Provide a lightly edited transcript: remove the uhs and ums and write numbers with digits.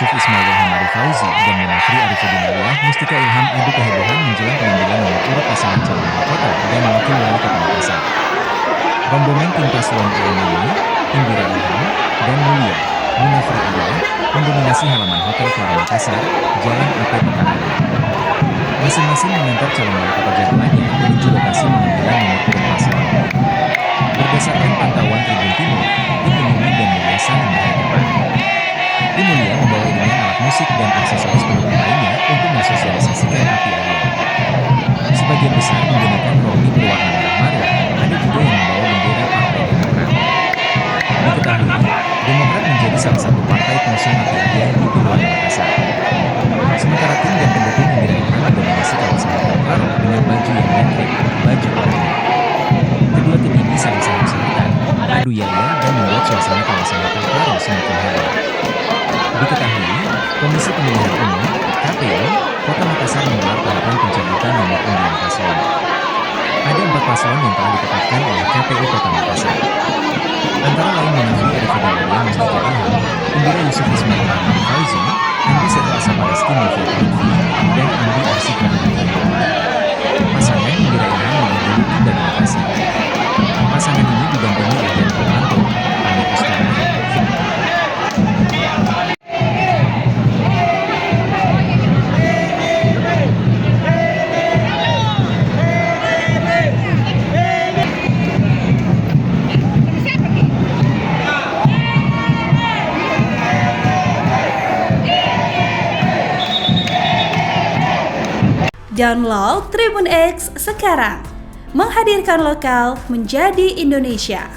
Yusuf Ismail Hamari Fauzi dan Munafri Arifudin Aliyah Mustika Ilham adu kehebohan menjelang pengambilan nomor urut pasangan calon wali kota dan wakil wali kota Makassar. Rombongan tim paslon ini, Indira Ilham dan Mulia Munafri Aliyah mendominasi halaman Hotel Clara Makassar, Jalan AP Pekanbaru. Masing-masing mengantar calon wali kota jagoannya menuju lokasi pengambilan nomor urut paslon. Berdasarkan pantauan Tribun Timur, tim Mulia dan Mulia saling berhadapan. Tim Mulia membawa iringan alat musik dan aksesoris pendukung lainnya untuk mensosialisasikan api Aliyah. Sebagian besar menggunakan rompi berwarna merah marun, ada juga yang membawa bendera Partai Demokrat. Diketahui, Demokrat menjadi salah satu partai pengusung api Aliyah di Pilwali Makassar. Sementara tim dan pendukung Indira Ilham mendominasi kawasan Hotel Claro dengan baju yang nyentrik, baju oranye. Kedua tim ini saling salut-salutan, adu yaya dan membuat suasana kawasan Hotel Claro semakin heboh. Diketahui, Komisi Pemilihan Umum (KPU) Kota Makassar menggelar tahapan pencabutan nomor undian paslon. Ada 4 paslon yang telah ditetapkan oleh KPU Kota Makassar. Antara lain Munafri Arifudin Aliyah Mustika Ilham, Indira Yusuf Ismail Hamari Fauzi, Andi Seto Asaparaski Novia Lutfi, dan Andi Arsika Muhammad. Pasangan Indira Ilham lebih dulu tiba di Makassar. Pasangan ini didampingi oleh Dan Purwanto, Amir Ustara, Download Tribun X sekarang, menghadirkan lokal menjadi Indonesia.